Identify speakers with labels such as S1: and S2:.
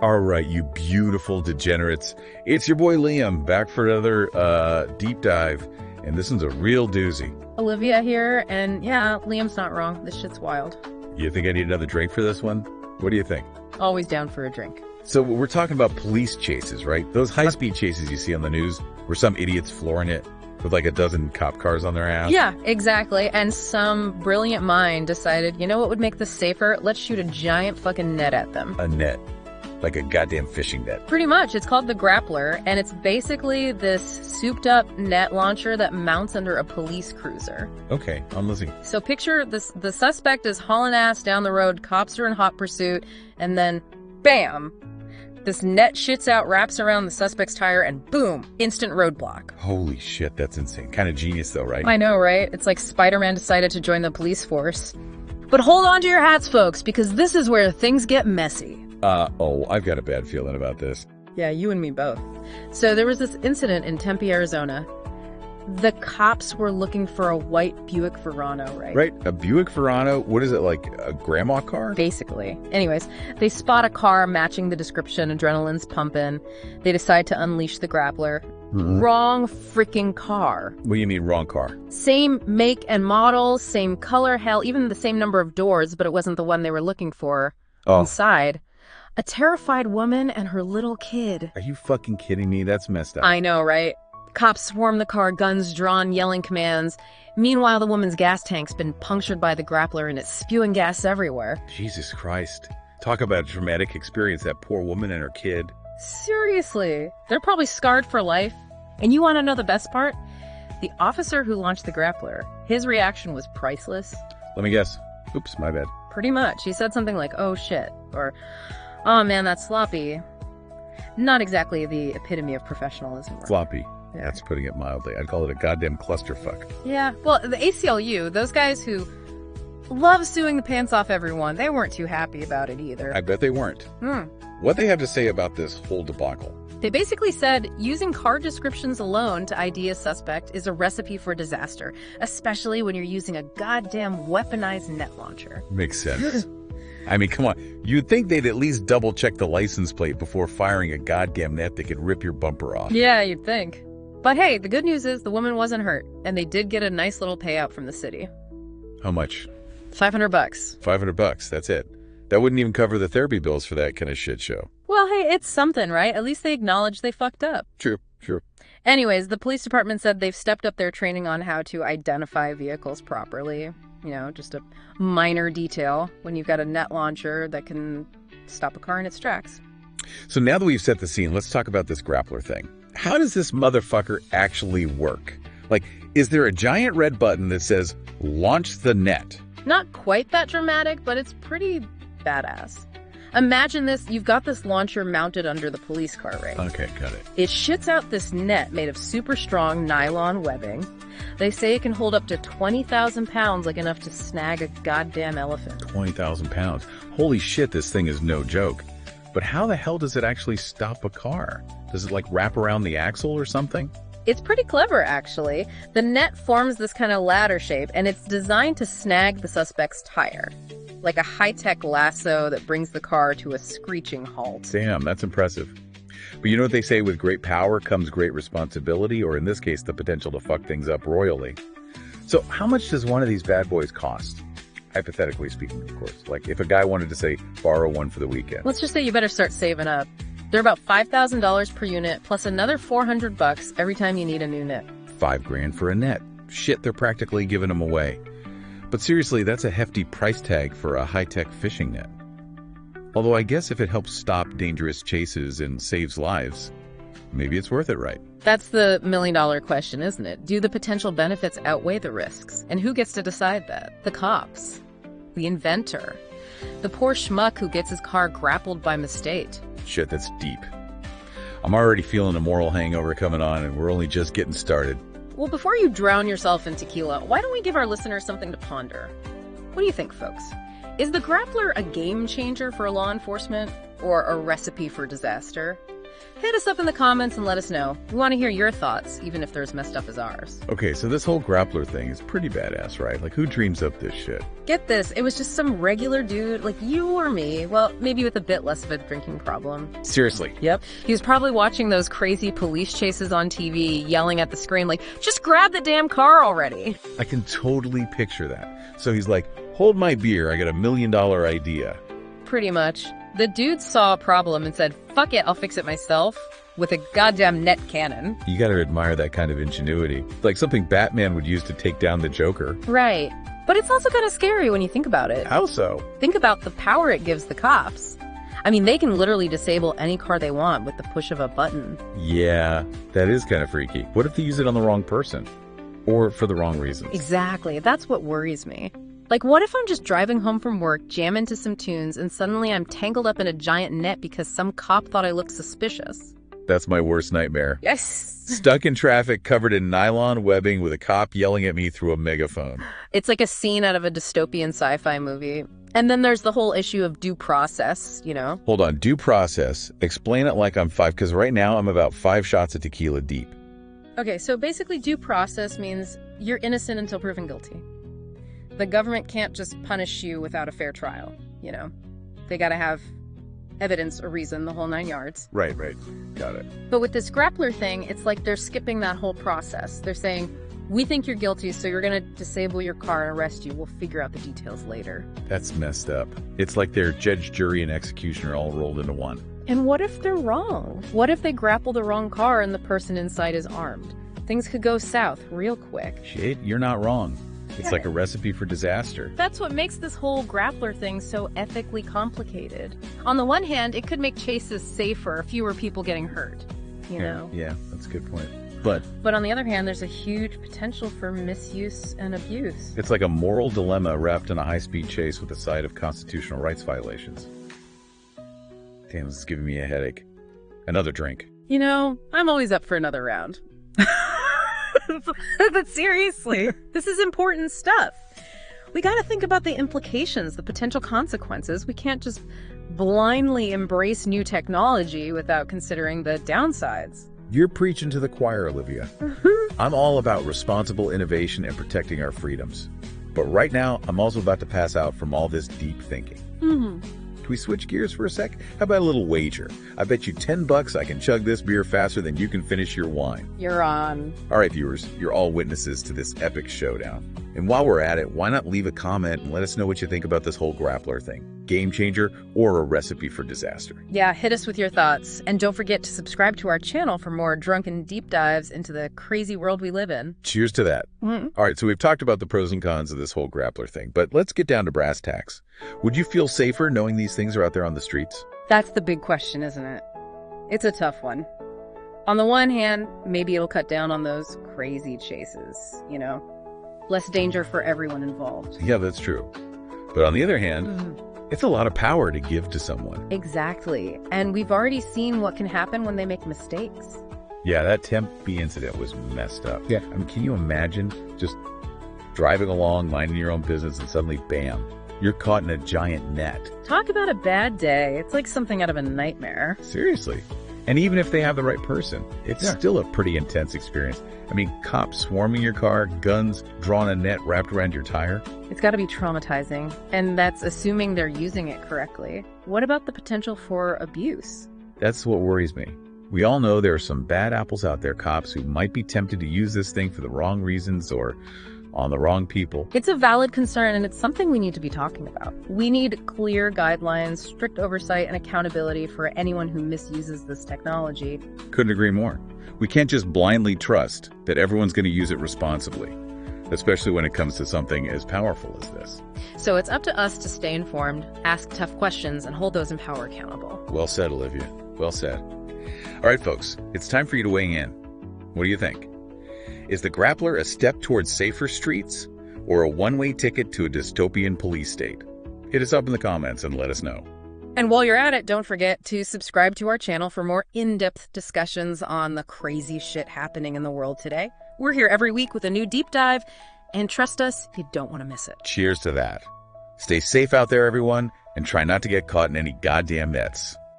S1: All right, you beautiful degenerates. It's your boy Liam, back for another deep dive, and this one's a real doozy.
S2: Olivia here, and yeah, Liam's not wrong. This shit's wild.
S1: You think I need another drink for this one? What do you think?
S2: Always down for a drink.
S1: So we're talking about police chases, right? Those high-speed chases you see on the news where some idiot's flooring it with like a dozen cop cars on their ass.
S2: Yeah, exactly. And some brilliant mind decided, you know what would make this safer? Let's shoot a giant fucking net at them.
S1: A net. Like a goddamn fishing net.
S2: Pretty much. It's called the Grappler, and it's basically this souped-up net launcher that mounts under a police cruiser.
S1: Okay, I'm listening.
S2: So picture this: the suspect is hauling ass down the road, cops are in hot pursuit, and then, bam! This net shits out, wraps around the suspect's tire, and boom! Instant roadblock.
S1: Holy shit, that's insane. Kind of genius though, right?
S2: I know, right? It's like Spider-Man decided to join the police force. But hold on to your hats, folks, because this is where things get messy.
S1: I've got a bad feeling about this.
S2: Yeah, you and me both. So there was this incident in Tempe, Arizona. The cops were looking for a white Buick Verano, right?
S1: Right, a Buick Verano? What is it, like a grandma car?
S2: Basically. Anyways, they spot a car matching the description, adrenaline's pumping. They decide to unleash the Grappler.
S1: Mm-hmm.
S2: Wrong freaking car.
S1: What do you mean, wrong car?
S2: Same make and model, same color, hell, even the same number of doors, but it wasn't the one they were looking for inside. A terrified woman and her little kid.
S1: Are you fucking kidding me? That's messed up.
S2: I know, right? Cops swarm the car, guns drawn, yelling commands. Meanwhile, the woman's gas tank's been punctured by the Grappler and it's spewing gas everywhere.
S1: Jesus Christ. Talk about a traumatic experience, that poor woman and her kid.
S2: Seriously. They're probably scarred for life. And you want to know the best part? The officer who launched the Grappler, his reaction was priceless.
S1: Let me guess. Oops, my bad.
S2: Pretty much. He said something like, "Oh shit," or "Oh man, that's sloppy." Not exactly the epitome of professionalism. Right?
S1: Floppy.
S2: Yeah.
S1: That's putting it mildly. I'd call it a goddamn clusterfuck.
S2: Yeah, well, the ACLU, those guys who love suing the pants off everyone, they weren't too happy about it either.
S1: I bet they weren't. What they have to say about this whole debacle?
S2: They basically said using car descriptions alone to ID a suspect is a recipe for disaster, especially when you're using a goddamn weaponized net launcher.
S1: Makes sense. I mean, come on. You'd think they'd at least double-check the license plate before firing a goddamn net that could rip your bumper off.
S2: Yeah, you'd think. But hey, the good news is the woman wasn't hurt, and they did get a nice little payout from the city.
S1: How much?
S2: $500.
S1: $500, that's it. That wouldn't even cover the therapy bills for that kind of shit show.
S2: Well, hey, it's something, right? At least they acknowledge they fucked up.
S1: True.
S2: Anyways, the police department said they've stepped up their training on how to identify vehicles properly. You know, just a minor detail when you've got a net launcher that can stop a car in its tracks.
S1: So now that we've set the scene, let's talk about this Grappler thing. How does this motherfucker actually work? Like, is there a giant red button that says, launch the net?
S2: Not quite that dramatic, but it's pretty badass. Imagine this, you've got this launcher mounted under the police car, right?
S1: Okay, got it.
S2: It shits out this net made of super strong nylon webbing. They say it can hold up to 20,000 pounds, like enough to snag a goddamn elephant.
S1: 20,000 pounds. Holy shit, this thing is no joke. But how the hell does it actually stop a car? Does it like wrap around the axle or something?
S2: It's pretty clever, actually. The net forms this kind of ladder shape, and it's designed to snag the suspect's tire. Like a high-tech lasso that brings the car to a screeching halt.
S1: Damn, that's impressive. But you know what they say, with great power comes great responsibility, or in this case, the potential to fuck things up royally. So how much does one of these bad boys cost? Hypothetically speaking, of course. Like if a guy wanted to, say, borrow one for the weekend.
S2: Let's just say you better start saving up. They're about $5,000 per unit, plus another $400 every time you need a new net.
S1: $5,000 for a net. Shit, they're practically giving them away. But seriously, that's a hefty price tag for a high-tech fishing net. Although I guess if it helps stop dangerous chases and saves lives, maybe it's worth it, right?
S2: That's the million-dollar question, isn't it? Do the potential benefits outweigh the risks? And who gets to decide that? The cops. The inventor. The poor schmuck who gets his car grappled by mistake.
S1: Shit, that's deep. I'm already feeling a moral hangover coming on, and we're only just getting started.
S2: Well, before you drown yourself in tequila, why don't we give our listeners something to ponder? What do you think, folks? Is the Grappler a game changer for law enforcement or a recipe for disaster? hit us up in the comments and let us know. We want to hear your thoughts, even if they're as messed up as ours.
S1: Okay, so this whole grappler thing is pretty badass, right? Like, who dreams up this shit?
S2: Get this, it was just some regular dude like you or me, well, maybe with a bit less of a drinking problem.
S1: Seriously.
S2: Yep. He was probably watching those crazy police chases on TV, yelling at the screen like, just grab the damn car already.
S1: I can totally picture that. So he's like, hold my beer, I got $1 million idea.
S2: Pretty much. The dude saw a problem and said, fuck it, I'll fix it myself, with a goddamn net cannon.
S1: You gotta admire that kind of ingenuity. Like something Batman would use to take down the Joker.
S2: Right. But it's also kind of scary when you think about it.
S1: How so?
S2: Think about the power it gives the cops. I mean, they can literally disable any car they want with the push of a button.
S1: Yeah, that is kind of freaky. What if they use it on the wrong person? Or for the wrong reasons?
S2: Exactly. That's what worries me. Like, what if I'm just driving home from work, jam into some tunes, and suddenly I'm tangled up in a giant net because some cop thought I looked suspicious?
S1: That's my worst nightmare.
S2: Yes!
S1: Stuck in traffic, covered in nylon webbing with a cop yelling at me through a megaphone.
S2: It's like a scene out of a dystopian sci-fi movie. And then there's the whole issue of due process, you know?
S1: Hold on, due process. Explain it like I'm 5, because right now I'm about 5 shots of tequila deep.
S2: Okay, so basically due process means you're innocent until proven guilty. The government can't just punish you without a fair trial, you know? They gotta have evidence or reason, the whole 9 yards.
S1: Right. Got it.
S2: But with this grappler thing, it's like they're skipping that whole process. They're saying, we think you're guilty, so you're gonna disable your car and arrest you. We'll figure out the details later.
S1: That's messed up. It's like they're judge, jury, and executioner all rolled into one.
S2: And what if they're wrong? What if they grapple the wrong car and the person inside is armed? Things could go south real quick.
S1: Shit, you're not wrong. It's like a recipe for disaster.
S2: That's what makes this whole grappler thing so ethically complicated. On the one hand, it could make chases safer, fewer people getting hurt, you know?
S1: Yeah, that's a good point. But
S2: on the other hand, there's a huge potential for misuse and abuse.
S1: it's like a moral dilemma wrapped in a high-speed chase with a side of constitutional rights violations. Damn, this is giving me a headache. Another drink.
S2: You know, I'm always up for another round. But seriously, this is important stuff. We got to think about the implications, the potential consequences. We can't just blindly embrace new technology without considering the downsides.
S1: You're preaching to the choir, Olivia. I'm all about responsible innovation and protecting our freedoms. But right now, I'm also about to pass out from all this deep thinking. Can we switch gears for a sec? How about a little wager? I bet you $10 I can chug this beer faster than you can finish your wine.
S2: You're on.
S1: All right, viewers, you're all witnesses to this epic showdown. And while we're at it, why not leave a comment and let us know what you think about this whole grappler thing? Game changer or a recipe for disaster?
S2: Yeah, hit us with your thoughts. And don't forget to subscribe to our channel for more drunken deep dives into the crazy world we live in.
S1: Cheers to that. All right, so we've talked about the pros and cons of this whole grappler thing, but let's get down to brass tacks. Would you feel safer knowing these things are out there on the streets?
S2: That's the big question, isn't it? It's a tough one. On the one hand, maybe it'll cut down on those crazy chases, you know? Less danger for everyone involved.
S1: Yeah, that's true. But on the other hand, it's a lot of power to give to someone.
S2: Exactly. And we've already seen what can happen when they make mistakes.
S1: Yeah, that Tempe incident was messed up.
S3: Yeah.
S1: I mean, can you imagine just driving along, minding your own business, and suddenly, bam, you're caught in a giant net?
S2: Talk about a bad day. It's like something out of a nightmare.
S1: Seriously. And even if they have the right person, it's
S3: Yeah.
S1: still a pretty intense experience. I mean, cops swarming your car, guns, drawn a net wrapped around your tire.
S2: It's got to be traumatizing. And that's assuming they're using it correctly. What about the potential for abuse?
S1: That's what worries me. We all know there are some bad apples out there, cops, who might be tempted to use this thing for the wrong reasons or on the wrong people.
S2: It's a valid concern, and it's something we need to be talking about. We need clear guidelines, strict oversight, and accountability for anyone who misuses this technology.
S1: Couldn't agree more. We can't just blindly trust that everyone's going to use it responsibly, especially when it comes to something as powerful as this.
S2: So it's up to us to stay informed, ask tough questions, and hold those in power accountable.
S1: Well said, Olivia. Well said. All right, folks, it's time for you to weigh in. What do you think? Is the grappler a step towards safer streets or a one-way ticket to a dystopian police state? Hit us up in the comments and let us know.
S2: And while you're at it, don't forget to subscribe to our channel for more in-depth discussions on the crazy shit happening in the world today. We're here every week with a new deep dive, and trust us, you don't want to miss it.
S1: Cheers to that. Stay safe out there, everyone, and try not to get caught in any goddamn nets.